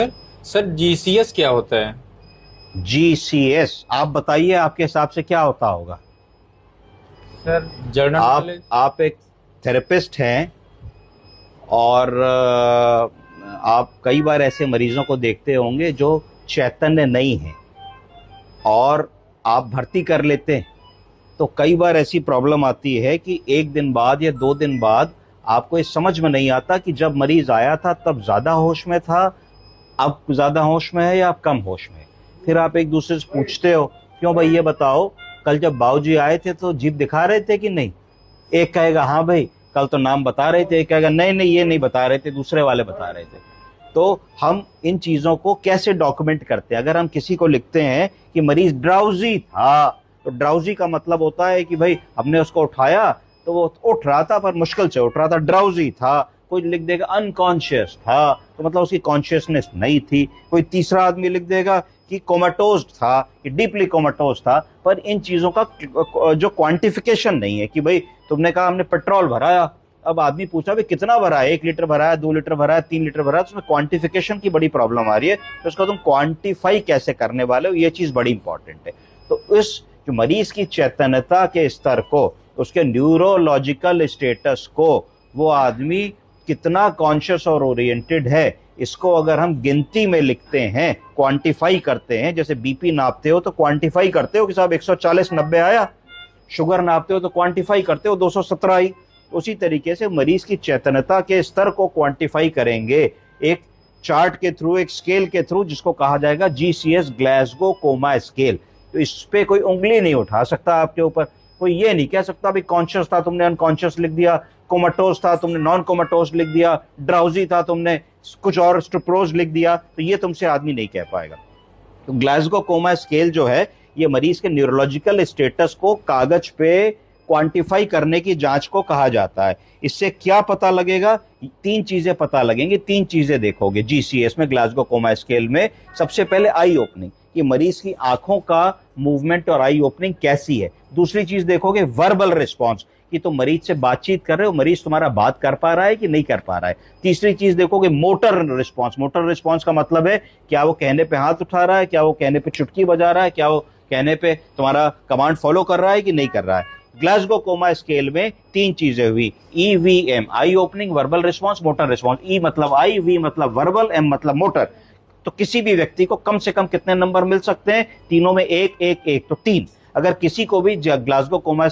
Sir GCS क्या होता है? जीसीएस आप बताइए, आपके हिसाब से क्या होता होगा? सर जनरल आप नॉलेज। आप एक थेरेपिस्ट हैं और आप कई बार ऐसे मरीजों को देखते होंगे जो चैतन्य नहीं है और आप भर्ती कर लेते हैं। तो कई बार ऐसी प्रॉब्लम आती है कि एक दिन बाद या 2 दिन बाद आपको ये समझ में नहीं आता कि जब मरीज आया था तब ज्यादा होश में था, अब ज्यादा होश में है या अब कम होश में है। फिर आप एक दूसरे से पूछते हो, क्यों भाई ये बताओ, कल जब बाबूजी आए थे तो जीप दिखा रहे थे कि नहीं? एक कहेगा हाँ भाई कल तो नाम बता रहे थे, एक कहेगा नहीं नहीं ये नहीं बता रहे थे, दूसरे वाले बता रहे थे। तो हम इन चीजों को कैसे डॉक्यूमेंट करते हैं? अगर हम किसी को लिखते हैं कि मरीज ड्राउजी था, तो ड्राउजी का मतलब होता है कि भाई हमने उसको उठाया तो वो उठ रहा था पर मुश्किल से उठ रहा था, ड्राउजी था। कोई लिख देगा अनकॉन्शियस था, तो मतलब उसकी कॉन्शियसनेस नहीं थी। कोई तीसरा आदमी लिख देगा कि कोमाटोज था, कि डीपली कोमाटोज था। पर इन चीजों का जो क्वांटिफिकेशन नहीं है कि भाई तुमने कहा हमने पेट्रोल भराया, अब आदमी पूछा भाई कितना भरा है, 1 लीटर भरा है, 2 लीटर भरा है, 3 लीटर भरा है, तो उसमें क्वांटिफिकेशन की बड़ी प्रॉब्लम आ रही है। तो उसको तुम क्वांटिफाई कैसे करने वाले हो, ये चीज बड़ी इंपॉर्टेंट है। तो इस जो मरीज की चैतन्यता के स्तर को, उसके न्यूरोलॉजिकल स्टेटस को, वो आदमी कितना कॉन्शियस और ओरिएंटेड है, इसको अगर हम गिनती में लिखते हैं, क्वांटिफाई करते हैं, जैसे बीपी नापते हो तो क्वांटिफाई करते हो कि साहब 140/90 आया, शुगर नापते हो तो क्वांटिफाई करते हो 217 आई। उसी तरीके से मरीज की चैतन्यता के स्तर को क्वांटिफाई करेंगे एक चार्ट के थ्रू, एक स्केल के थ्रू, जिसको कहा जाएगा जीसीएस, ग्लासगो कोमा स्केल। तो इस पे कोई उंगली नहीं उठा सकता आपके ऊपर। कोई ये नहीं कह सकता भी कॉन्शियस था तुमने अनकॉन्शियस लिख दिया, कोमाटोस था तुमने नॉन कोमाटोस लिख दिया, ड्राउजी था तुमने कुछ और स्टुप्रोज लिख दिया। तो ये तुमसे आदमी नहीं कह पाएगा। तो ग्लासगो कोमा स्केल जो है, ये मरीज के न्यूरोलॉजिकल स्टेटस को कागज पे क्वांटिफाई करने की जांच को कहा जाता है। इससे क्या पता लगेगा? 3 चीजें पता लगेंगी, 3 चीजें देखोगे जीसीएस में, ग्लासगो कोमा स्केल में। सबसे पहले आई ओपनिंग, कि मरीज की आंखों का मूवमेंट और आई ओपनिंग कैसी है। दूसरी चीज देखोगे वर्बल रिस्पॉन्स, कि तुम मरीज से बातचीत कर रहे हो, मरीज तुम्हारा बात कर पा रहा है कि नहीं कर पा रहा है। तीसरी चीज देखोगे मोटर रिस्पॉन्स। मोटर रिस्पॉन्स का मतलब है क्या वो कहने पे हाथ उठा रहा है, क्या वो कहने पे चुटकी बजा रहा है, क्या वो कहने पे तुम्हारा कमांड फॉलो कर रहा है कि नहीं कर रहा है। ग्लासगो कोमा स्केल में 3 चीजें हुई, EVM, eye opening, verbal response, motor response. E मतलब आई, वी मतलब वर्बल, एम मतलब मोटर। तो किसी भी व्यक्ति को कम से कम कितने नंबर मिल सकते हैं? तीनों में एक एक एक, तो 3। अगर किसी को भी ग्लासगो कोमा